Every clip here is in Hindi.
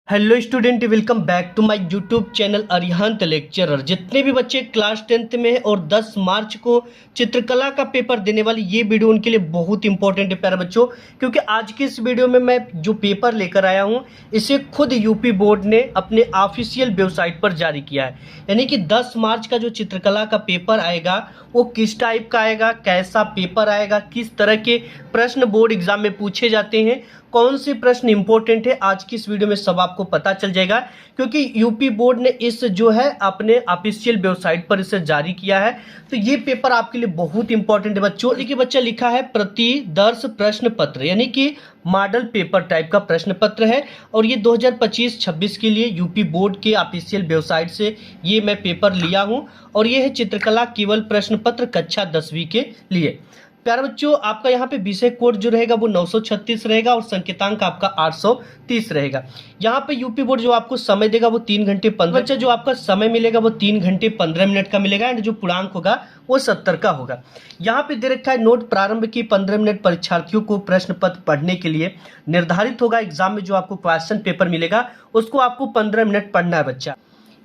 Hello student, welcome back to my YouTube channel Arihant lecturer. जितने भी बच्चे क्लास 10th में हैं और 10 मार्च को चित्रकला का पेपर देने वाली ये वीडियो उनके लिए बहुत इंपॉर्टेंट है प्यारे बच्चों, क्योंकि आज की इस वीडियो में मैं जो पेपर लेकर आया हूँ इसे खुद यूपी बोर्ड ने अपने ऑफिशियल वेबसाइट पर जारी किया है। यानी कि 10 मार्च का जो चित्रकला का पेपर आएगा वो किस टाइप का आएगा, कैसा पेपर आएगा, किस तरह के प्रश्न बोर्ड एग्जाम में पूछे जाते हैं, कौन से प्रश्न इंपॉर्टेंट है, आज की इस वीडियो में सब आपको पता चल जाएगा। क्योंकि यूपी बोर्ड ने इस जो है अपने ऑफिशियल वेबसाइट पर इसे जारी किया है, तो ये पेपर आपके लिए बहुत इंपॉर्टेंट है बच्चों। देखिए बच्चा लिखा है प्रतिदर्श प्रश्न पत्र, यानी कि मॉडल पेपर टाइप का प्रश्न पत्र है और ये 2025-26 के लिए यूपी बोर्ड के ऑफिशियल वेबसाइट से ये मैं पेपर लिया हूँ और ये है चित्रकला केवल प्रश्न पत्र कक्षा 10वीं के लिए। प्यारे बच्चों, आपका यहाँ पे विषय कोड जो रहेगा वो 936 रहेगा और संकेतांक आपका 830 रहेगा। यहाँ पे यूपी बोर्ड जो आपको समय देगा वो 3 घंटे 15। बच्चा जो आपका समय मिलेगा वो 3 घंटे 15 मिनट का मिलेगा एंड जो पूर्णांक होगा वो 70 का होगा। यहाँ पे दे रखा है नोट प्रारंभ की 15 मिनट परीक्षार्थियों को प्रश्न पत्र पढ़ने के लिए निर्धारित होगा। एग्जाम में जो आपको क्वेश्चन पेपर मिलेगा उसको आपको 15 मिनट पढ़ना है बच्चा।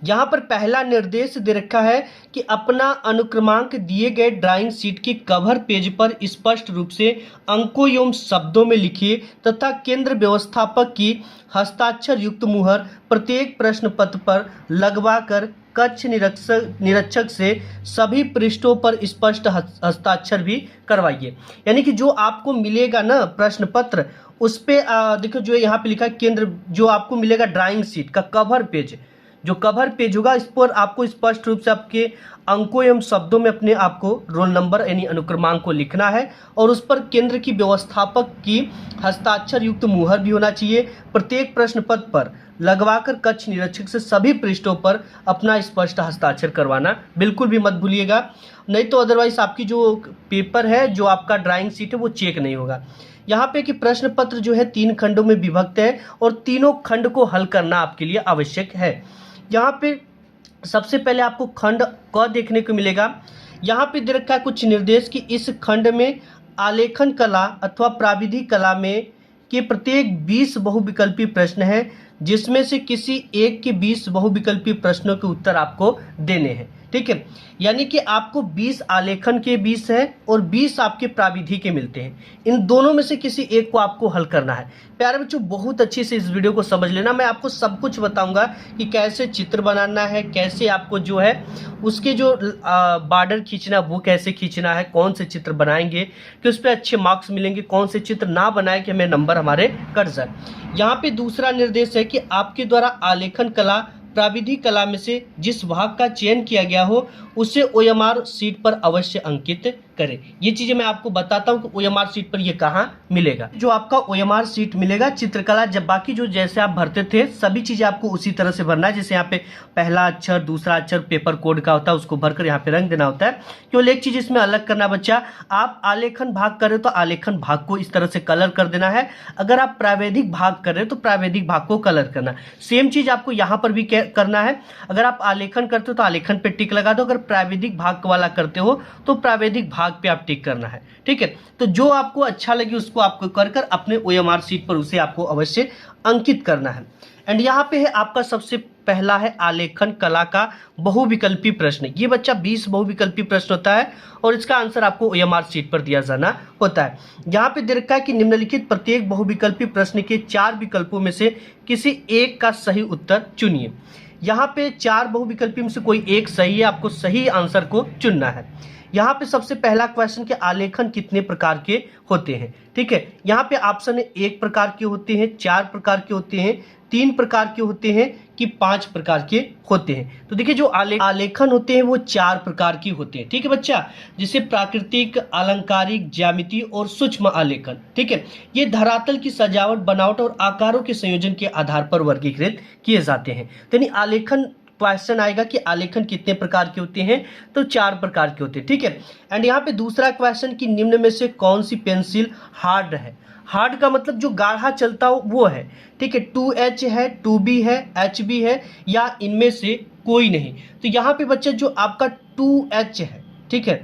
यहाँ पर पहला निर्देश दे रखा है कि अपना अनुक्रमांक दिए गए ड्राइंग शीट के कवर पेज पर स्पष्ट रूप से अंकों एवं शब्दों में लिखिए तथा केंद्र व्यवस्थापक की हस्ताक्षर युक्त मुहर प्रत्येक प्रश्न पत्र पर लगवाकर कक्ष निरीक्षक से सभी पृष्ठों पर स्पष्ट हस्ताक्षर भी करवाइए। यानी कि जो आपको मिलेगा ना प्रश्न पत्र उस पे देखो जो यहाँ पे लिखा है केंद्र, जो आपको मिलेगा ड्राइंग शीट का कवर पेज, जो कवर पेज होगा इस पर आपको स्पष्ट रूप से आपके अंकों एवं शब्दों में अपने आपको रोल नंबर यानी अनुक्रमांक को लिखना है और उस पर केंद्र की व्यवस्थापक की हस्ताक्षर युक्त मुहर भी होना चाहिए। प्रत्येक प्रश्न पत्र पर लगवाकर कक्ष निरीक्षक से सभी पृष्ठों पर अपना स्पष्ट हस्ताक्षर करवाना बिल्कुल भी मत भूलिएगा, नहीं तो अदरवाइज आपकी जो पेपर है, जो आपका ड्राइंग शीट है वो चेक नहीं होगा। यहाँ पे कि प्रश्न पत्र जो है 3 खंडों में विभक्त है और तीनों खंड को हल करना आपके लिए आवश्यक है। यहाँ पे सबसे पहले आपको खंड क देखने को मिलेगा। यहाँ पे दे रखा है कुछ निर्देश कि इस खंड में आलेखन कला अथवा प्राविधिक कला में के प्रत्येक 20 बहुविकल्पी प्रश्न हैं, जिसमें से किसी एक के 20 बहुविकल्पी प्रश्नों के उत्तर आपको देने हैं। ठीक है, यानी कि आपको 20 आलेखन के 20 है और 20 आपके प्राविधिक के मिलते हैं। इन दोनों में से किसी एक को आपको हल करना है। प्यारे बच्चों, बहुत अच्छे से इस वीडियो को समझ लेना। मैं आपको सब कुछ बताऊंगा कि कैसे चित्र बनाना है, कैसे आपको जो है उसके जो बॉर्डर खींचना वो कैसे खींचना है, कौन से चित्र बनाएंगे कि उस पर अच्छे मार्क्स मिलेंगे, कौन से चित्र ना बनाए कि हमें नंबर हमारे कट जाए। यहाँ पे दूसरा निर्देश है कि आपके द्वारा आलेखन कला प्राविधिक कला में से जिस भाग का चयन किया गया हो उसे ओएमआर शीट पर अवश्य अंकित करें। ये चीजें मैं आपको बताता हूँ कि ओएमआर शीट पर ये कहाँ मिलेगा। जो आपका ओएमआर शीट मिलेगा चित्रकला, जब बाकी जो जैसे आप भरते थे सभी चीजें आपको उसी तरह से भरना है। जैसे यहाँ पे पहला अक्षर, दूसरा अक्षर पेपर कोड का होता है, उसको भरकर यहाँ पे रंग देना होता है। केवल एक चीज इसमें अलग करना बच्चा, आप आलेखन भाग कर रहे हो तो आलेखन भाग को इस तरह से कलर कर देना है। अगर आप प्रावैधिक भाग कर रहे हो तो प्रावैधिक भाग को कलर करना। सेम चीज आपको यहाँ पर भी करना है। अगर आप आलेखन करते हो तो आलेखन पे टिक लगा दो, अगर प्रावैधिक भाग वाला करते हो तो प्रावैधिक भाग पे आप टिक करना है। ठीक है, तो जो आपको अच्छा लगे उसको आपको कर कर अपने ओएमआर शीट पर उसे आपको अवश्य अंकित करना है। एंड यहाँ पे है आपका सबसे पहला है आलेखन कला का बहुविकल्पी प्रश्न। ये बच्चा 20 बहुविकल्पी प्रश्न होता है और इसका आंसर आपको ओएमआर शीट पर दिया जाना होता है। यहाँ पे दे रखा है कि निम्नलिखित प्रत्येक बहुविकल्पी प्रश्न के 4 विकल्पों में से किसी एक का सही उत्तर चुनिए। यहाँ पे 4 बहुविकल्पी में से कोई एक सही है, आपको सही आंसर को चुनना है। यहाँ पे सबसे पहला क्वेश्चन के आलेखन कितने प्रकार के होते हैं। ठीक है, यहाँ पे ऑप्शन है 1 प्रकार के होते हैं, 4 प्रकार के होते हैं, 3 प्रकार के होते हैं कि 5 प्रकार के होते हैं। तो देखिए जो आलेखन होते हैं वो 4 प्रकार के होते हैं। ठीक है बच्चा, जिसे प्राकृतिक, अलंकारिक, ज्यामिति और सूक्ष्म आलेखन। ठीक है, ये धरातल की सजावट, बनावट और आकारों के संयोजन के आधार पर वर्गीकृत किए जाते हैं। यानी आलेखन क्वेश्चन आएगा कि आलेखन कितने प्रकार के होते हैं, तो 4 प्रकार के होते हैं। ठीक है, एंड यहाँ पे दूसरा क्वेश्चन कि निम्न में से कौन सी पेंसिल हार्ड है। हार्ड का मतलब जो गाढ़ा चलता हो वो है। ठीक है, 2H है, 2B है, HB है या इनमें से कोई नहीं। तो यहाँ पे बच्चे जो आपका 2H है, ठीक है,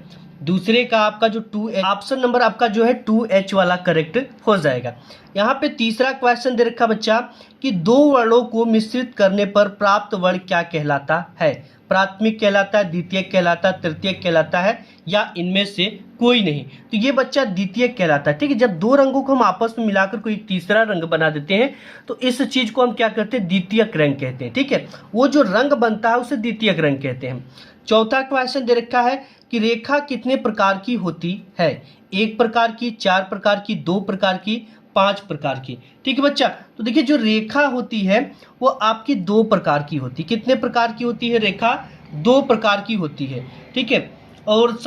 दूसरे का आपका जो 2H, ऑप्शन नंबर आपका जो है 2H वाला करेक्ट हो जाएगा। यहाँ पे तीसरा क्वेश्चन दे रखा बच्चा कि दो वर्णों को मिश्रित करने पर प्राप्त वर्ण क्या कहलाता है। प्राथमिक कहलाता है, द्वितीयक कहलाता है, तृतीयक कहलाता है या इनमें से कोई नहीं। तो ये बच्चा द्वितीयक कहलाता है। ठीक है, जब दो रंगों को हम आपस में मिलाकर कोई तीसरा रंग बना देते हैं तो इस चीज को हम क्या कहते हैं, द्वितीयक रंग कहते हैं। ठीक है, वो जो रंग बनता है उसे द्वितीयक रंग कहते हैं। चौथा क्वेश्चन दे रखा है कि रेखा कितने प्रकार की होती है। 1 प्रकार की, 4 प्रकार की, 2 प्रकार की, 5 प्रकार की। ठीक है बच्चा, तो देखिए जो रेखा होती है वो आपकी 2 प्रकार की होती है। कितने प्रकार की होती है रेखा? 2 प्रकार की होती है। ठीक है, और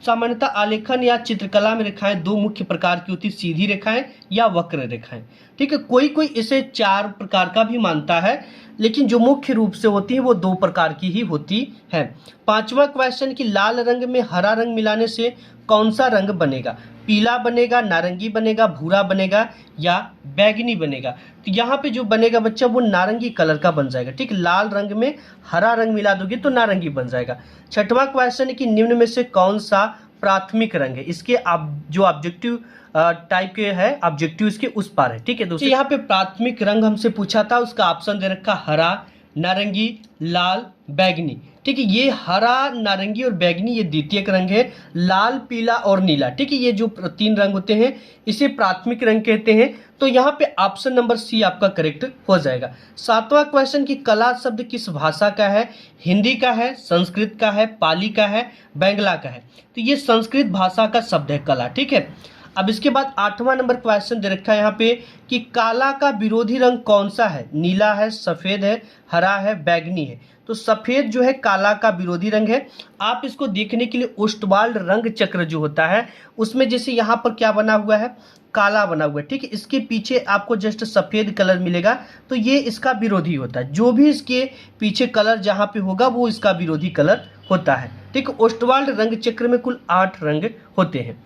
सामान्यतः आलेखन या चित्रकला में रेखाएं 2 मुख्य प्रकार की होती है, सीधी रेखाएं या वक्र रेखाएं। ठीक है, कोई कोई इसे 4 प्रकार का भी मानता है, लेकिन जो मुख्य रूप से होती है वो 2 प्रकार की ही होती है। पांचवा क्वेश्चन कि लाल रंग में हरा रंग मिलाने से कौन सा रंग बनेगा। पीला बनेगा, नारंगी बनेगा, भूरा बनेगा या बैगनी बनेगा। तो यहाँ पे जो बनेगा बच्चा वो नारंगी कलर का बन जाएगा। ठीक, लाल रंग में हरा रंग मिला दोगे तो नारंगी बन जाएगा। छठवां क्वेश्चन है कि निम्न में से कौन सा प्राथमिक रंग है। इसके जो ऑब्जेक्टिव टाइप के है, ऑब्जेक्टिव इसके उस पार है। ठीक है दोस्तों, यहाँ पे प्राथमिक रंग हमसे पूछा था, उसका ऑप्शन दे रखा हरा, नारंगी, लाल, बैगनी। ठीक है, ये हरा, नारंगी और बैगनी ये द्वितीयक रंग है। लाल, पीला और नीला, ठीक है, ये जो 3 रंग होते हैं इसे प्राथमिक रंग कहते हैं। तो यहाँ पे ऑप्शन नंबर सी आपका करेक्ट हो जाएगा। 7वां क्वेश्चन कि कला शब्द किस भाषा का है। हिंदी का है, संस्कृत का है, पाली का है, बंगला का है। तो ये संस्कृत भाषा का शब्द है कला। ठीक है, अब इसके बाद 8वां नंबर क्वेश्चन दे रखा है यहाँ पे कि काला का विरोधी रंग कौन सा है। नीला है, सफेद है, हरा है, बैगनी है। तो सफेद जो है काला का विरोधी रंग है। आप इसको देखने के लिए ओस्टवाल्ड रंग चक्र जो होता है उसमें जैसे यहाँ पर क्या बना हुआ है, काला बना हुआ है। ठीक है, इसके पीछे आपको जस्ट सफेद कलर मिलेगा, तो ये इसका विरोधी होता है। जो भी इसके पीछे कलर जहाँ पे होगा वो इसका विरोधी कलर होता है। ठीक, ओस्टवाल्ड रंग चक्र में कुल 8 रंग होते हैं।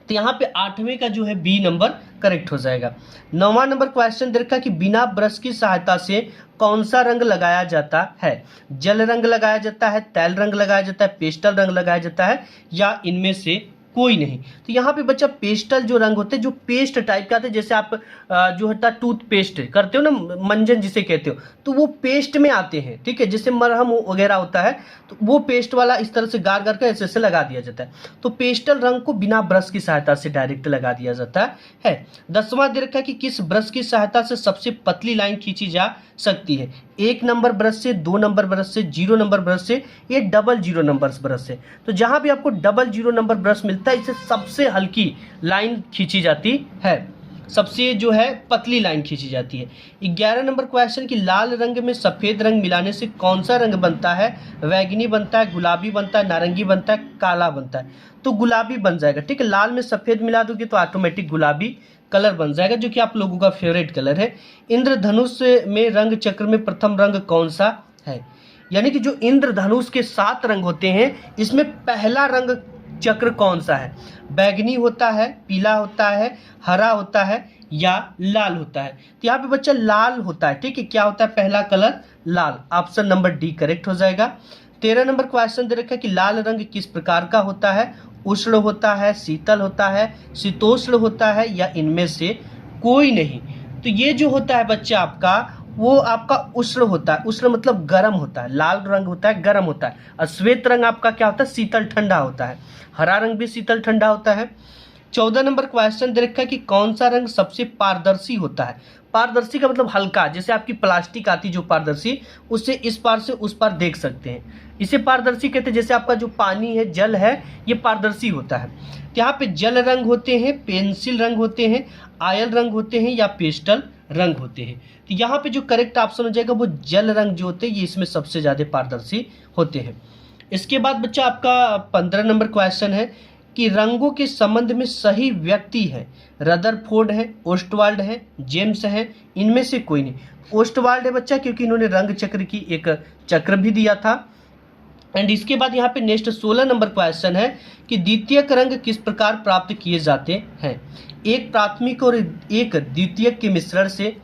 तो यहाँ पे 8वें का जो है बी नंबर करेक्ट हो जाएगा। 9वां नंबर क्वेश्चन दे रखा है कि बिना ब्रश की सहायता से कौन सा रंग लगाया जाता है। जल रंग लगाया जाता है, तैल रंग लगाया जाता है, पेस्टल रंग लगाया जाता है या इनमें से कोई नहीं। तो यहाँ पे बच्चा पेस्टल जो रंग होते हैं, जो पेस्ट टाइप का आते हैं, जैसे आप जो होता है टूथपेस्ट करते हो ना, मंजन जिसे कहते हो, तो वो पेस्ट में आते हैं। ठीक है, जैसे मरहम वगैरह होता है तो वो पेस्ट वाला इस तरह से गार गार कर ऐसे लगा दिया जाता है। तो पेस्टल रंग को बिना ब्रश की सहायता से डायरेक्ट लगा दिया जाता है। 10वां दे रखा है कि किस ब्रश की सहायता से सबसे पतली लाइन खींची जा सकती है। 1 नंबर ब्रश से, 2 नंबर ब्रश से, 0 नंबर ब्रश से, ये डबल 0 नंबर ब्रश से। तो जहां भी आपको डबल 0 नंबर ब्रश मिलता है, इससे सबसे हल्की लाइन खींची जाती है, सबसे जो है पतली लाइन खींची जाती है। 11 नंबर क्वेश्चन कि लाल रंग में सफेद रंग मिलाने से कौन सा रंग बनता है। बैगनी बनता है, गुलाबी बनता है, नारंगी बनता है, काला बनता है। तो गुलाबी बन जाएगा। ठीक है, लाल में सफेद मिला दोगे तो ऑटोमेटिक गुलाबी कलर बन जाएगा, जो कि आप लोगों का फेवरेट कलर है। इंद्रधनुष में रंग चक्र में प्रथम रंग कौन सा है। यानी कि जो इंद्रधनुष के 7 रंग होते हैं इसमें पहला रंग चक्र कौन सा है। बैगनी होता है, पीला होता है, हरा होता है या लाल होता है। तो यहाँ पे बच्चा लाल होता है। ठीक है, क्या होता है पहला कलर, लाल। ऑप्शन नंबर डी करेक्ट हो जाएगा। 13 नंबर क्वेश्चन दे रखा है कि लाल रंग किस प्रकार का होता है। उष्ण होता है, शीतल होता है, शीतोष्ण होता है या इनमें से कोई नहीं। तो ये जो होता है बच्चा आपका, वो आपका उष्ण होता है। उष्ण मतलब गर्म होता है। लाल रंग होता है गर्म होता है, और श्वेत रंग आपका क्या होता है, शीतल ठंडा होता है। हरा रंग भी शीतल ठंडा होता है। 14 नंबर क्वेश्चन दे रखा है कि कौन सा रंग सबसे पारदर्शी होता है। पारदर्शी का मतलब हल्का, जैसे आपकी प्लास्टिक आती जो पारदर्शी, उससे इस पार से उस पार देख सकते हैं, इसे पारदर्शी कहते हैं। जैसे आपका जो पानी है, जल है, ये पारदर्शी होता है। यहाँ पे जल रंग होते हैं, पेंसिल रंग होते हैं, आयल रंग होते हैं या पेस्टल रंग होते हैं। तो यहाँ पे जो करेक्ट ऑप्शन हो जाएगा वो जल रंग जो होते हैं, ये इसमें सबसे ज़्यादा पारदर्शी होते हैं। इसके बाद बच्चा आपका 15 नंबर क्वेश्चन है कि रंगों के संबंध में सही व्यक्ति है। रदरफोर्ड है, ओस्टवाल्ड है, जेम्स है, इनमें से कोई नहीं। ओस्टवाल्ड है बच्चा, क्योंकि इन्होंने रंग चक्र की एक चक्र भी दिया था। एंड इसके बाद यहाँ पे नेक्स्ट 16 नंबर क्वेश्चन है कि द्वितीयक रंग किस प्रकार प्राप्त किए जाते हैं। एक प्राथमिक और एक द्वितीयक के मिश्रण से,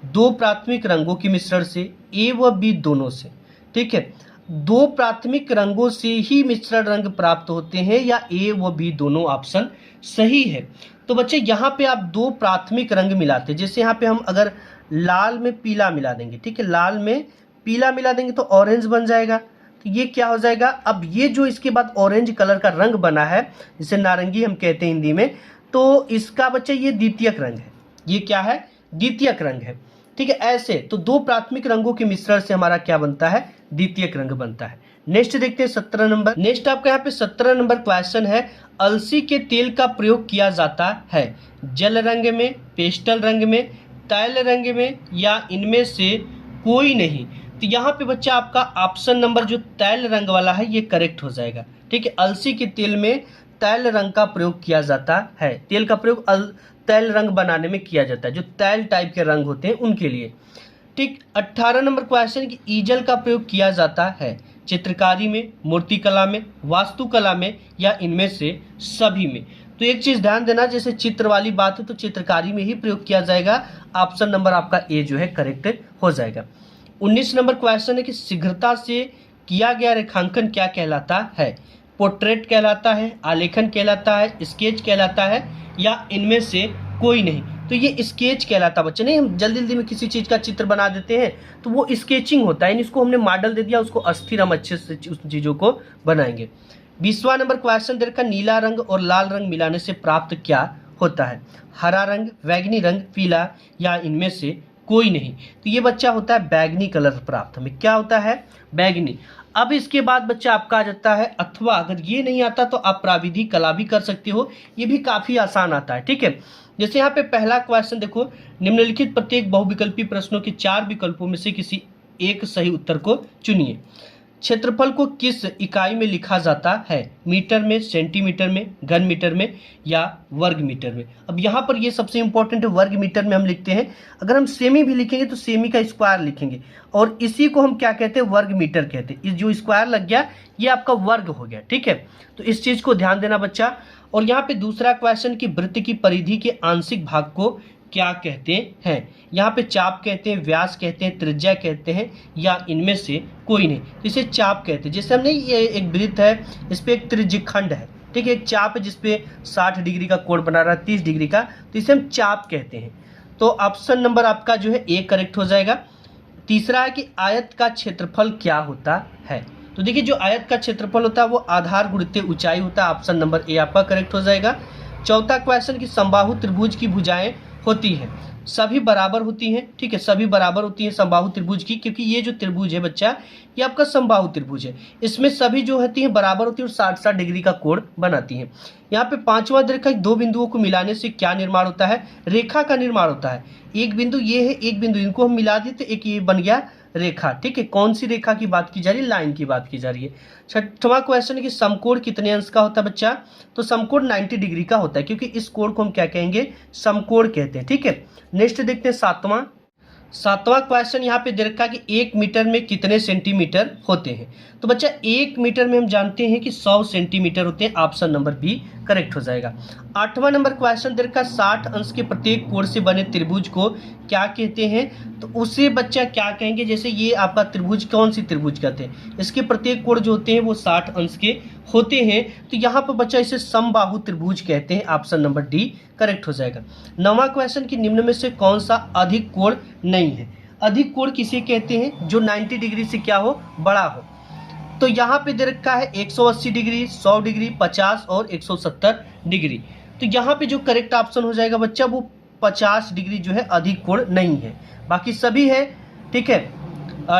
2 प्राथमिक रंगों के मिश्रण से, ए व बी दोनों से। ठीक है, दो प्राथमिक रंगों से ही मिश्रण रंग प्राप्त होते हैं, या ए व बी दोनों ऑप्शन सही है। तो बच्चे यहाँ पे आप दो प्राथमिक रंग मिलाते हैं, जैसे यहाँ पे हम अगर लाल में पीला मिला देंगे, ठीक है, लाल में पीला मिला देंगे तो ऑरेंज बन जाएगा। तो ये क्या हो जाएगा, अब ये जो इसके बाद ऑरेंज कलर का रंग बना है, जिसे नारंगी हम कहते हैं हिंदी में, तो इसका बच्चे ये द्वितीयक रंग है। ये क्या है, द्वितीयक रंग है, ठीक है। ऐसे तो दो प्राथमिक रंगों के मिश्रण से हमारा क्या बनता है, द्वितीयक रंग बनता है। नेक्स्ट देखते हैं 17 नंबर। नेक्स्ट आपका यहाँ पे 17 नंबर क्वेश्चन है, अलसी के तेल का प्रयोग किया जाता है जल रंग में, पेस्टल रंग में, तैल रंग में, या इनमें से कोई नहीं। तो यहाँ पे बच्चा आपका ऑप्शन नंबर जो तैल रंग वाला है ये करेक्ट हो जाएगा, ठीक है। अलसी के तेल में तैल रंग का प्रयोग किया जाता है। तेल का प्रयोग तैल रंग बनाने में किया जाता है, जो तैल टाइप के रंग होते हैं उनके लिए, ठीक। 18 नंबर क्वेश्चन की ईजल का प्रयोग किया जाता है चित्रकारी में, मूर्तिकला में, वास्तुकला में, या इनमें से सभी में। तो एक चीज ध्यान देना, जैसे चित्र वाली बात है तो चित्रकारी में ही प्रयोग किया जाएगा। ऑप्शन नंबर आपका ए जो है करेक्ट हो जाएगा। 19 नंबर क्वेश्चन है कि शीघ्रता से किया गया रेखांकन क्या कहलाता है, पोर्ट्रेट कहलाता है, आलेखन कहलाता है, स्केच कहलाता है, या इनमें से कोई नहीं। तो ये स्केच कहलाता बच्चे, नहीं हम जल्दी जल्दी में किसी चीज़ का चित्र बना देते हैं तो वो स्केचिंग होता है, इसको हमने मॉडल दे दिया, उसको अस्थिर हम अच्छे से उस चीज़ों को बनाएंगे। 20वां नंबर क्वेश्चन दे रखा, नीला रंग और लाल रंग मिलाने से प्राप्त क्या होता है, हरा रंग, बैगनी रंग, पीला, या इनमें से कोई नहीं। तो ये बच्चा होता है बैगनी कलर प्राप्त, हमें क्या होता है, बैगनी। अब इसके बाद बच्चा आपका आ जाता है, अथवा अगर ये नहीं आता तो आप प्राविधिक कला भी कर सकते हो, ये भी काफ़ी आसान आता है, ठीक है। जैसे यहाँ पे पहला क्वेश्चन देखो, निम्नलिखित प्रत्येक बहुविकल्पी प्रश्नों के 4 विकल्पों में से किसी एक सही उत्तर को चुनिए। क्षेत्रफल को किस इकाई में लिखा जाता है, मीटर में, सेंटीमीटर में, घन मीटर में, या वर्ग मीटर में। अब यहाँ पर ये सबसे इंपॉर्टेंट है, वर्ग मीटर में हम लिखते हैं। अगर हम सेमी भी लिखेंगे तो सेमी का स्क्वायर लिखेंगे, और इसी को हम क्या कहते हैं, वर्ग मीटर कहते हैं। इस जो स्क्वायर लग गया ये आपका वर्ग हो गया, ठीक है। तो इस चीज़ को ध्यान देना बच्चा। और यहाँ पे दूसरा क्वेश्चन की वृत्त की परिधि के आंशिक भाग को क्या कहते हैं, यहाँ पे चाप कहते हैं, व्यास कहते हैं, त्रिज्या कहते हैं, या इनमें से कोई नहीं। तो इसे चाप कहते हैं। जैसे हमने ये एक वृत्त है, इस पे एक त्रिज्यखंड है, ठीक है, एक चाप है जिसपे 60 डिग्री का कोण बना रहा है, 30 डिग्री का, तो इसे हम चाप कहते हैं। तो ऑप्शन नंबर आपका जो है ए करेक्ट हो जाएगा। तीसरा है कि आयत का क्षेत्रफल क्या होता है। तो देखिए जो आयत का क्षेत्रफल होता है वो आधार गुणित ऊंचाई होता है। ऑप्शन नंबर ए आपका करेक्ट हो जाएगा। चौथा क्वेश्चन की समबाहु त्रिभुज की भुजाएं होती हैं, सभी बराबर होती हैं, ठीक है, सभी बराबर होती हैं समबाहु त्रिभुज की, क्योंकि ये जो त्रिभुज है बच्चा ये आपका समबाहु त्रिभुज है, इसमें सभी जो होती हैं बराबर होती है और 60-60 डिग्री का कोण बनाती हैं। यहाँ पे पांचवा रेखा, दो बिंदुओं को मिलाने से क्या निर्माण होता है, रेखा का निर्माण होता है। एक बिंदु ये है, एक बिंदु, इनको हम मिला दिए तो एक ये बन गया रेखा, ठीक है। कौन सी रेखा की बात की जा रही है, लाइन की बात की जा रही है। छठवां क्वेश्चन है कि समकोण कितने अंश का होता है बच्चा, तो समकोण 90 डिग्री का होता है, क्योंकि इस कोण को हम क्या कहेंगे, समकोण कहते हैं, ठीक है। नेक्स्ट देखते हैं सातवां क्वेश्चन यहाँ पे दे रखा कि 1 मीटर में कितने सेंटीमीटर होते हैं। तो बच्चा 1 मीटर में हम जानते हैं कि 100 सेंटीमीटर होते हैं। ऑप्शन नंबर बी करेक्ट हो जाएगा। 8वां नंबर क्वेश्चन दे रखा 60 अंश के प्रत्येक कोण से बने त्रिभुज को क्या कहते हैं, तो उसे बच्चा क्या कहेंगे, जैसे ये आपका त्रिभुज, कौन सी त्रिभुज कहते हैं, इसके प्रत्येक कोण जो होते हैं वो 60 अंश के होते हैं, तो यहाँ पर बच्चा इसे समबाहु त्रिभुज कहते हैं। ऑप्शन नंबर डी करेक्ट हो जाएगा। 9वां क्वेश्चन कि निम्न में से कौन सा अधिक कोण नहीं है। अधिक कोण किसे कहते हैं, जो 90 डिग्री से क्या हो, बड़ा हो। तो यहाँ पे दे रखा है 180 डिग्री, 100 डिग्री, 50 और 170 डिग्री। तो यहाँ पे जो करेक्ट ऑप्शन हो जाएगा बच्चा वो 50 डिग्री जो है अधिक कोण नहीं है, बाकी सभी है, ठीक है,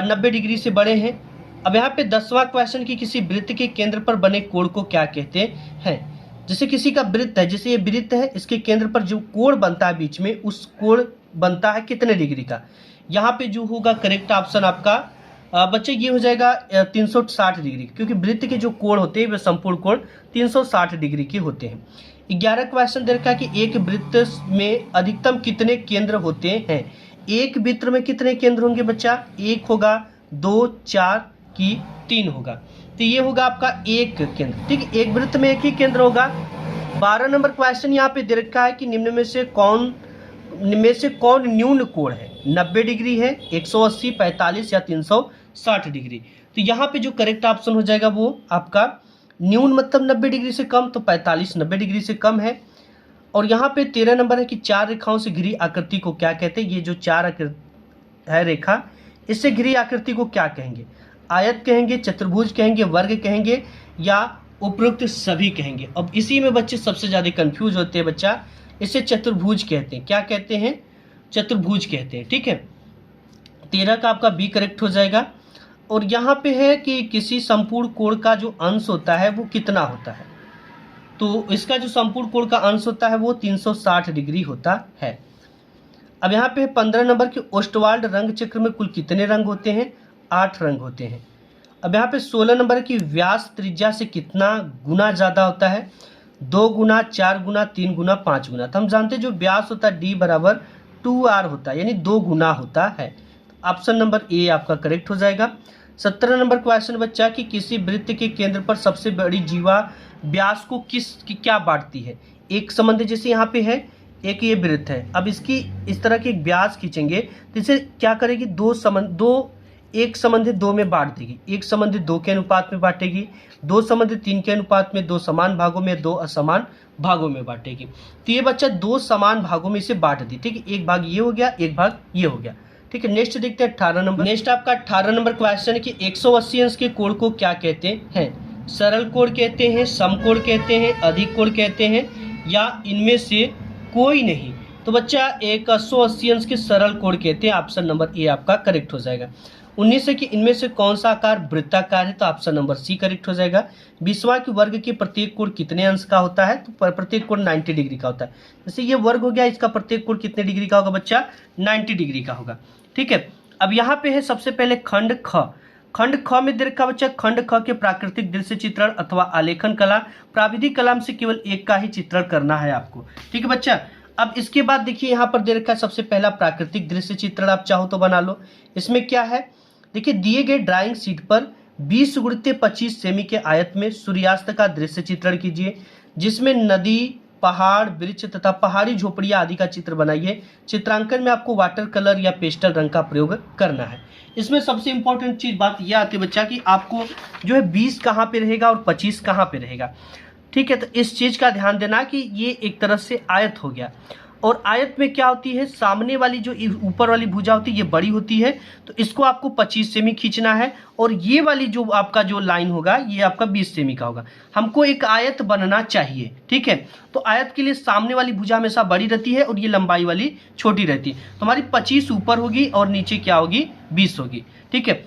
90 डिग्री से बड़े हैं। अब यहाँ पे 10वां क्वेश्चन की किसी वृत्त के केंद्र पर बने कोण को क्या कहते हैं। जैसे किसी का वृत्त है, जैसे ये वृत्त है, इसके केंद्र पर जो कोण बनता है बीच में, उस कोण बनता है कितने डिग्री का। यहाँ पे जो होगा करेक्ट ऑप्शन आपका बच्चे ये हो जाएगा 360 डिग्री, क्योंकि वृत्त के जो कोण होते हैं वे संपूर्ण कोण 360 डिग्री के होते हैं। 11 क्वेश्चन दे रखा है कि एक वृत्त में अधिकतम कितने केंद्र होते हैं। एक वृत्त में कितने केंद्र होंगे बच्चा, एक होगा, 2, 4 की 3 होगा। तो ये होगा आपका एक केंद्र, ठीक है, एक वृत्त में एक ही केंद्र होगा। 12 नंबर क्वेश्चन यहाँ पे दे रखा है कि निम्न में से कौन न्यून कोण है, 90 डिग्री है, 180, 45 या 360 डिग्री। तो यहाँ पे जो करेक्ट ऑप्शन हो जाएगा वो आपका न्यून मतलब 90 डिग्री से कम, तो 45 90 डिग्री से कम है। और यहाँ पे 13 नंबर है कि चार रेखाओं से घिरी आकृति को क्या कहते हैं। ये जो चार आकृति है रेखा, इससे घिरी आकृति को क्या कहेंगे? आयत कहेंगे, चतुर्भुज कहेंगे, वर्ग कहेंगे या उपरोक्त सभी कहेंगे। अब इसी में बच्चे सबसे ज़्यादा कंफ्यूज होते हैं बच्चा, इसे चतुर्भुज कहते हैं। क्या कहते हैं? चतुर्भुज कहते हैं। ठीक है, 13 का आपका बी करेक्ट हो जाएगा। और यहाँ पे है कि किसी संपूर्ण कोण का जो अंश होता है वो कितना होता है, तो इसका जो संपूर्ण कोण का अंश होता है वो 360 डिग्री होता है। अब यहाँ पे 15 नंबर के ओस्टवाल्ड रंग चक्र में कुल कितने रंग होते हैं? 8 रंग होते हैं। अब यहाँ पे 16 नंबर की व्यास त्रिज्या से कितना गुना ज़्यादा होता है? 2 गुना, 4 गुना, 3 गुना, 5 गुना। तो हम जानते हैं जो व्यास होता है D बराबर 2R होता है, यानी 2 गुना होता है। ऑप्शन नंबर ए आपका करेक्ट हो जाएगा। 17 नंबर क्वेश्चन बच्चा कि किसी वृत्त के केंद्र पर सबसे बड़ी जीवा व्यास को क्या बांटती है? एक संबंध जैसे यहाँ पे है, एक ये वृत्त है। अब इसकी इस तरह की एक व्यास खींचेंगे तो इसे क्या करेगी? एक संबंधी 2 में बांट देगी, एक संबंधी 2 के अनुपात में बांटेगी, 2 संबंधी 3 के अनुपात में, 2 समान भागों में, 2 असमान भागों में बांटेगी। तो ये बच्चा 2 समान भागों में इसे बांट दी। ठीक है, एक भाग ये हो गया, एक भाग ये हो गया। ठीक है, नेक्स्ट देखते हैं 18 नंबर। नेक्स्ट आपका 18 नंबर क्वेश्चन है कि 180 अंश के कोण को क्या कहते हैं? सरल कोण कहते हैं, समकोण कहते हैं, अधिक कोण कहते हैं या इनमें से कोई नहीं। तो बच्चा 180 अंश के सरल कोण कहते हैं। ऑप्शन नंबर ए आपका करेक्ट हो जाएगा। 19 है कि इनमें से कौन सा आकार वृत्ताकार है? तो ऑप्शन नंबर सी करेक्ट हो जाएगा। 20वां कि वर्ग के प्रत्येक कोण कितने अंश का होता है? तो प्रत्येक कोण 90 डिग्री का होता है। जैसे ये वर्ग हो गया, इसका प्रत्येक कोण कितने डिग्री का होगा बच्चा? 90 डिग्री का होगा। ठीक है, अब यहाँ पे है सबसे पहले खंड ख। खंड ख में दे रखा बच्चा खंड ख के प्राकृतिक दृश्य चित्रण अथवा आलेखन कला, प्राविधिक कला से केवल एक का ही चित्रण करना है आपको। ठीक है बच्चा, अब इसके बाद देखिए यहाँ पर दे रखा है सबसे पहला प्राकृतिक दृश्य चित्रण, आप चाहो तो बना लो। इसमें क्या है? देखिए दिए गए ड्राइंग शीट पर 20 × 25 सेमी के आयत में सूर्यास्त का दृश्य चित्रण कीजिए, जिसमें नदी, पहाड़, वृक्ष तथा पहाड़ी झोपड़ियाँ आदि का चित्र बनाइए। चित्रांकन में आपको वाटर कलर या पेस्टल रंग का प्रयोग करना है। इसमें सबसे इंपॉर्टेंट चीज बात यह आती है बच्चा कि आपको जो है 20 कहाँ पे रहेगा और 25 कहाँ पे रहेगा। ठीक है, तो इस चीज का ध्यान देना कि ये एक तरह से आयत हो गया। और आयत में क्या होती है? सामने वाली जो ऊपर वाली भुजा होती है ये बड़ी होती है, तो इसको आपको 25 सेमी खींचना है। और ये वाली जो आपका जो लाइन होगा ये आपका 20 सेमी का होगा। हमको एक आयत बनना चाहिए। ठीक है, तो आयत के लिए सामने वाली भुजा हमेशा बड़ी रहती है और ये लंबाई वाली छोटी रहती है। तो हमारी 25 ऊपर होगी और नीचे क्या होगी? 20 होगी। ठीक है,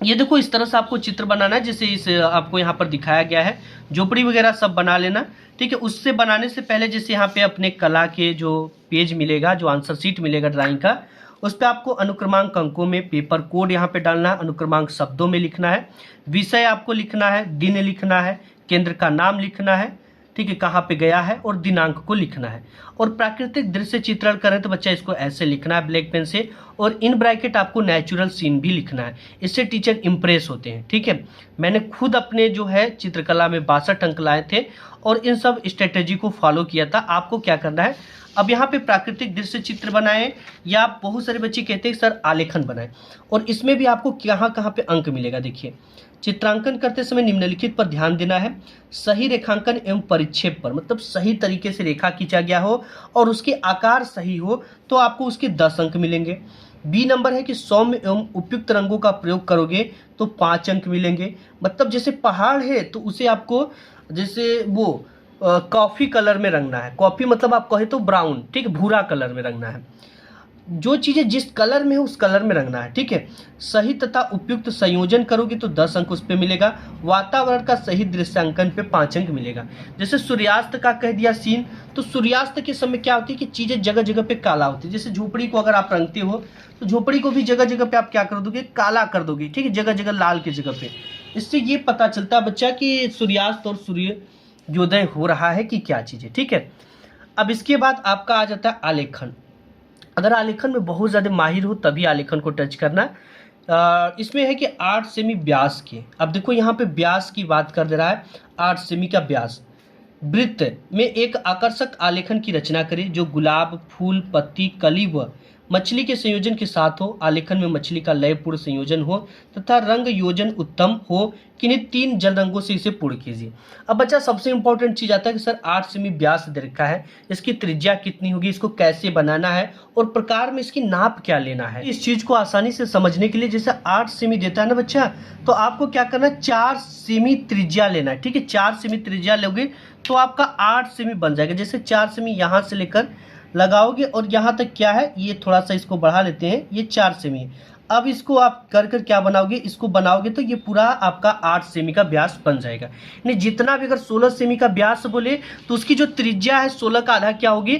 ये देखो इस तरह से आपको चित्र बनाना है, जैसे इस आपको यहाँ पर दिखाया गया है। झोपड़ी वगैरह सब बना लेना। ठीक है, उससे बनाने से पहले जैसे यहाँ पे अपने कला के जो पेज मिलेगा, जो आंसर शीट मिलेगा ड्राइंग का, उस पर आपको अनुक्रमांक अंकों में पेपर कोड यहाँ पे डालना है, अनुक्रमांक शब्दों में लिखना है, विषय आपको लिखना है, दिन लिखना है, केंद्र का नाम लिखना है। ठीक है, कहाँ पे गया है और दिनांक को लिखना है। और प्राकृतिक दृश्य चित्रण करें तो बच्चा इसको ऐसे लिखना है ब्लैक पेन से, और इन ब्रैकेट आपको नेचुरल सीन भी लिखना है। इससे टीचर इंप्रेस होते हैं। ठीक है, मैंने खुद अपने जो है चित्रकला में 62 अंक लाए थे और इन सब स्ट्रेटेजी को फॉलो किया था। आपको क्या करना है? अब यहाँ पे प्राकृतिक दृश्य चित्र बनाएं या बहुत सारे बच्चे कहते हैं सर आलेखन बनाएं, और इसमें भी आपको कहाँ कहाँ पे अंक मिलेगा। देखिए, चित्रांकन करते समय निम्नलिखित पर ध्यान देना है। सही रेखांकन एवं परिक्षेप पर, मतलब सही तरीके से रेखा खींचा गया हो और उसके आकार सही हो तो आपको उसके 10 अंक मिलेंगे। बी नंबर है कि सौम्य एवं उपयुक्त रंगों का प्रयोग करोगे तो 5 अंक मिलेंगे। मतलब जैसे पहाड़ है तो उसे आपको जैसे वो कॉफ़ी कलर में रंगना है। कॉफ़ी मतलब आप कहे तो ब्राउन, ठीक है, भूरा कलर में रंगना है। जो चीज़ें जिस कलर में है उस कलर में रंगना है। ठीक है, सही तथा उपयुक्त संयोजन करोगे तो 10 अंक उस पे मिलेगा। वातावरण का सही दृश्यांकन पे 5 अंक मिलेगा। जैसे सूर्यास्त का कह दिया सीन, तो सूर्यास्त के समय क्या होती है कि चीज़ें जगह जगह पे काला होती है। जैसे झोपड़ी को अगर आप रंगते हो तो झोपड़ी को भी जगह जगह पे आप क्या कर दोगे? काला कर दोगे। ठीक है, जगह जगह लाल की जगह पे। इससे ये पता चलता है बच्चा कि सूर्यास्त और सूर्योदय हो रहा है कि क्या चीज़ें। ठीक है, अब इसके बाद आपका आ जाता है आलेखन। अगर आलेखन में बहुत ज़्यादा माहिर हो तभी आलेखन को टच करना। इसमें है कि 8 सेमी व्यास के, अब देखो यहाँ पे व्यास की बात कर दे रहा है, 8 सेमी का व्यास वृत्त में एक आकर्षक आलेखन की रचना करें जो गुलाब, फूल, पत्ती, कली व मछली के संयोजन के साथ हो, आलेखन में मछली का लयपूर्ण संयोजन हो तथा रंग योजन उत्तम हो, किन्हीं 3 जल रंगों से इसे पूर्ण कीजिए। अब बच्चा सबसे इंपॉर्टेंट चीज आता है कि सर 8 सेमी व्यास दे रखा है, इसकी त्रिज्या कितनी होगी, इसको कैसे बनाना है और प्रकार में इसकी नाप क्या लेना है। इस चीज को आसानी से समझने के लिए जैसे 8 सेमी देता है ना बच्चा, तो आपको क्या करना है, 4 सेमी त्रिज्या लेना है। ठीक है, 4 सेमी त्रिज्या लोगे तो आपका 8 सेमी बन जाएगा। जैसे 4 सेमी यहाँ से लेकर लगाओगे और यहाँ तक क्या है, ये थोड़ा सा इसको बढ़ा लेते हैं, ये 4 सेमी है। अब इसको आप कर क्या बनाओगे, इसको बनाओगे तो ये पूरा आपका 8 सेमी का व्यास बन जाएगा। यानी जितना भी अगर 16 सेमी का व्यास बोले तो उसकी जो त्रिज्या है 16 का आधा क्या होगी,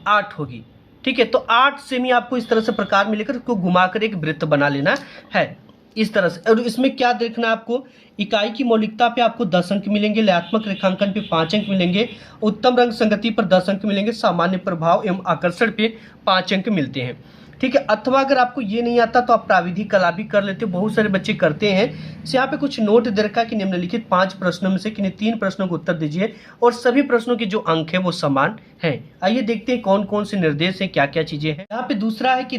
8 होगी। ठीक है, तो 8 सेमी आपको इस तरह से प्रकार में लेकर उसको घुमाकर एक वृत्त बना लेना है इस तरह से। और इसमें क्या देखना है आपको, इकाई की मौलिकता पे आपको 10 अंक मिलेंगे, लयात्मक रेखांकन पे 5 अंक मिलेंगे, उत्तम रंग संगति पर 10 अंक मिलेंगे, सामान्य प्रभाव एवं आकर्षण पे 5 अंक मिलते हैं। ठीक है, अथवा अगर आपको ये नहीं आता तो आप प्राविधिक कला भी कर लेते हो, बहुत सारे बच्चे करते हैं। यहाँ पे कुछ नोट दे रखा है कि निम्नलिखित 5 प्रश्नों में से किन्हीं 3 प्रश्नों को उत्तर दीजिए और सभी प्रश्नों के जो अंक है वो समान हैं। आइए देखते हैं कौन कौन से निर्देश हैं, क्या क्या चीजें हैं। यहाँ पे दूसरा है कि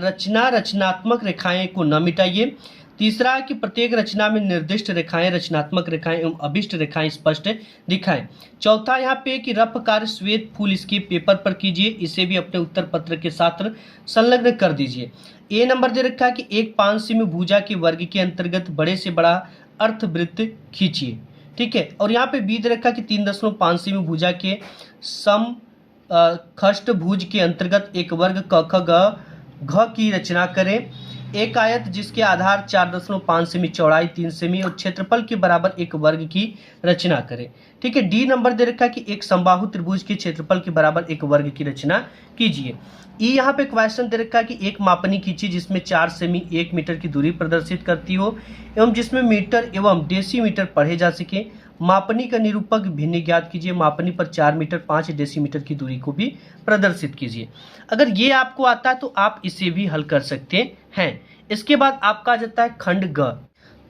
रचनात्मक रेखाएं को न मिटाइए। तीसरा है कि प्रत्येक रचना में निर्दिष्ट रेखाएं, रचनात्मक रेखाएं एवं अभिष्ट रेखाएं स्पष्ट दिखाएं। चौथा यहाँ पे कि रफ कार्य श्वेत फूल इसके पेपर पर कीजिए, इसे भी अपने उत्तर पत्र के साथ संलग्न कर दीजिए। ए नंबर दे रखा है कि एक 5 सेमी भुजा के वर्ग के अंतर्गत बड़े से बड़ा अर्थवृत्त खींचिए। ठीक है, और यहाँ पे बी दे रखा है कि 3.5 सेमी भुजा के सम खष्ट भुज के अंतर्गत एक वर्ग क ख ग घ की रचना करें। एक आयत जिसके आधार 4.5 सेमी, चौड़ाई 3 सेमी और क्षेत्रफल के बराबर एक वर्ग की रचना करें। ठीक है, डी नंबर दे रखा है कि एक समबाहु त्रिभुज के क्षेत्रफल के बराबर एक वर्ग की रचना कीजिए। ई यहाँ पे क्वेश्चन दे रखा है कि एक मापनी खींचिए जिसमें 4 सेमी 1 मीटर की दूरी प्रदर्शित करती हो एवं जिसमें मीटर एवं डेसीमीटर पढ़े जा सके। मापनी का निरूपक भिन्न ज्ञात कीजिए, मापनी पर 4 मीटर 5 डेसीमीटर की दूरी को भी प्रदर्शित कीजिए। अगर ये आपको आता है तो आप इसे भी हल कर सकते हैं। इसके बाद आपका आ जाता है खंड ग।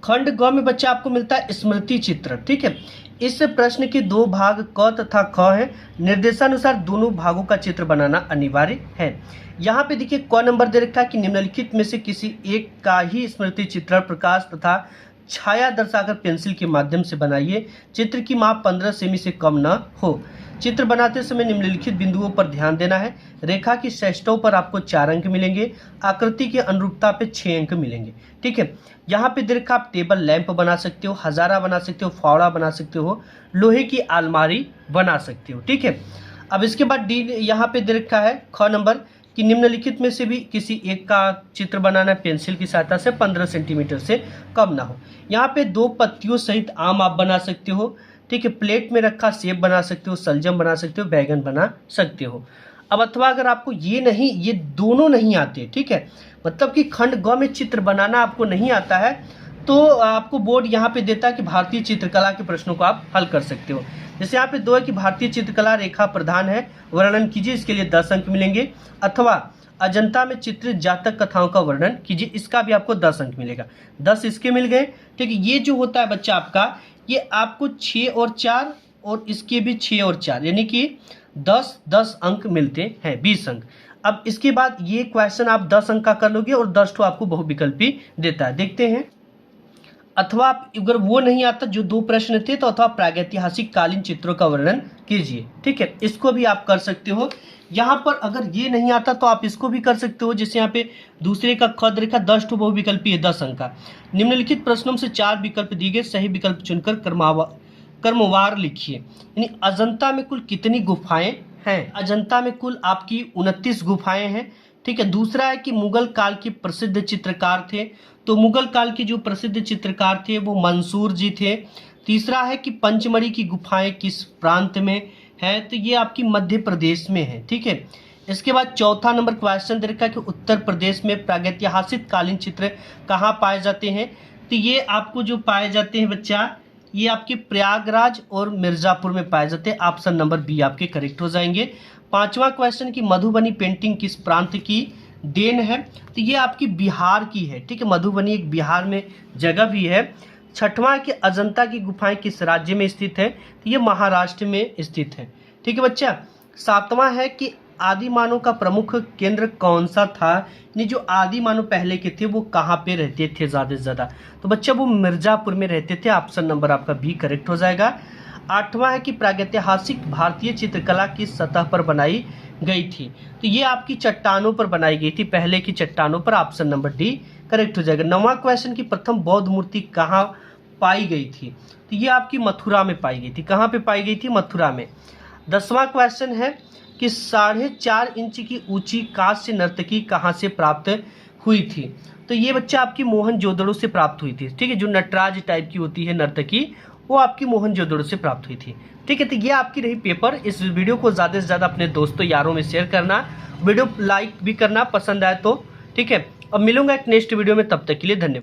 खंड ग में बच्चा आपको मिलता है स्मृति चित्र। ठीक है, इस प्रश्न के 2 भाग क तथा ख हैं। निर्देशानुसार दोनों भागों का चित्र बनाना अनिवार्य है। यहाँ पे देखिए क नंबर दे रखा है कि निम्नलिखित में से किसी एक का ही स्मृति चित्रण प्रकाश तथा छाया दर्शाकर पेंसिल के माध्यम से बनाइए। चित्र की माप 15 सेमी से कम न हो। चित्र बनाते समय निम्नलिखित बिंदुओं पर ध्यान देना है। रेखा की सैष्टों पर आपको 4 अंक मिलेंगे, आकृति की अनुरूपता पे 6 अंक मिलेंगे। ठीक है, यहाँ पे दे रखा आप टेबल लैंप बना सकते हो, हजारा बना सकते हो, फावड़ा बना सकते हो, लोहे की अलमारी बना सकते हो। ठीक है, अब इसके बाद डी यहाँ पे दे रखा है ख नंबर कि निम्नलिखित में से भी किसी एक का चित्र बनाना पेंसिल की सहायता से 15 सेंटीमीटर से कम ना हो। यहाँ पे 2 पत्तियों सहित आम आप बना सकते हो। ठीक है, प्लेट में रखा सेब बना सकते हो, सलजम बना सकते हो, बैगन बना सकते हो। अब अथवा अगर आपको ये दोनों नहीं आते, ठीक है, मतलब कि खंड ग में चित्र बनाना आपको नहीं आता है, तो आपको बोर्ड यहाँ पे देता है कि भारतीय चित्रकला के प्रश्नों को आप हल कर सकते हो। जैसे यहाँ पे 2 है कि भारतीय चित्रकला रेखा प्रधान है, वर्णन कीजिए, इसके लिए 10 अंक मिलेंगे। अथवा अजंता में चित्रित जातक कथाओं का वर्णन कीजिए, इसका भी आपको 10 अंक मिलेगा। 10 इसके मिल गए। ठीक है, ये जो होता है बच्चा आपका, ये आपको 6 और 4 और इसके भी 6 और 4 यानी कि 10 अंक मिलते हैं, 20 अंक। अब इसके बाद ये क्वेश्चन आप 10 अंक का कर लोगे और 10 तो आपको बहुविकल्पी देता है। देखते हैं, अथवा अगर वो नहीं आता जो 2 प्रश्न थे तो अथवा प्रागैतिहासिक कालीन चित्रों का वर्णन कीजिए। ठीक है, इसको भी आप कर सकते हो। यहाँ पर अगर ये नहीं आता तो आप इसको भी कर सकते हो। जैसे यहाँ पे दूसरे का खद रेखा 10 तो बहुविकल्पी है, 10 अंक का। निम्नलिखित प्रश्नों से 4 विकल्प दिए गए, सही विकल्प चुनकर क्रमवार लिखिए। यानी अजंता में कुल कितनी गुफाएं हैं? अजंता में कुल आपकी 29 गुफाएं हैं। ठीक है, दूसरा है कि मुगल काल के प्रसिद्ध चित्रकार थे, तो मुगल काल के जो प्रसिद्ध चित्रकार थे वो मंसूर जी थे। तीसरा है कि पंचमढ़ी की गुफाएं किस प्रांत में है, तो ये आपकी मध्य प्रदेश में है। ठीक है, इसके बाद चौथा नंबर क्वेश्चन दे रखा है कि उत्तर प्रदेश में प्रागैतिहासिक कालीन चित्र कहाँ पाए जाते हैं, तो ये आपको जो पाए जाते हैं बच्चा, ये आपके प्रयागराज और मिर्जापुर में पाए जाते हैं। ऑप्शन नंबर बी आपके करेक्ट हो जाएंगे। पांचवा क्वेश्चन की मधुबनी पेंटिंग किस प्रांत की देन है, तो ये आपकी बिहार की है। ठीक है, मधुबनी एक बिहार में जगह भी है। छठवां कि अजंता की गुफाएं किस राज्य में स्थित है, तो ये महाराष्ट्र में स्थित है। ठीक है बच्चा। सातवां है कि आदि मानव का प्रमुख केंद्र कौन सा था, यानी जो आदि मानव पहले के थे वो कहाँ पे रहते थे ज़्यादा से ज़्यादा, तो बच्चा वो मिर्जापुर में रहते थे। ऑप्शन नंबर आपका बी करेक्ट हो जाएगा। आठवां है कि प्रागैतिहासिक भारतीय चित्रकला किस सतह पर बनाई गई थी, तो ये आपकी चट्टानों पर बनाई गई थी, पहले की चट्टानों पर। ऑप्शन नंबर डी करेक्ट हो जाएगा। नौवां क्वेश्चन की प्रथम बौद्ध मूर्ति कहाँ पाई गई थी, तो ये आपकी मथुरा में पाई गई थी। कहाँ पे पाई गई थी, मथुरा में। 10वां क्वेश्चन है कि 4.5 इंच की ऊंची कांस्य नर्तकी कहाँ से प्राप्त हुई थी, तो ये बच्चा आपकी मोहनजोदड़ो से प्राप्त हुई थी। ठीक है, जो नटराज टाइप की होती है नर्तकी, वो आपकी मोहनजोदड़ो से प्राप्त हुई थी। ठीक है, तो ये आपकी रही पेपर। इस वीडियो को ज़्यादा से ज़्यादा अपने दोस्तों यारों में शेयर करना, वीडियो लाइक भी करना पसंद आए तो। ठीक है, अब मिलूंगा एक नेक्स्ट वीडियो में, तब तक के लिए धन्यवाद।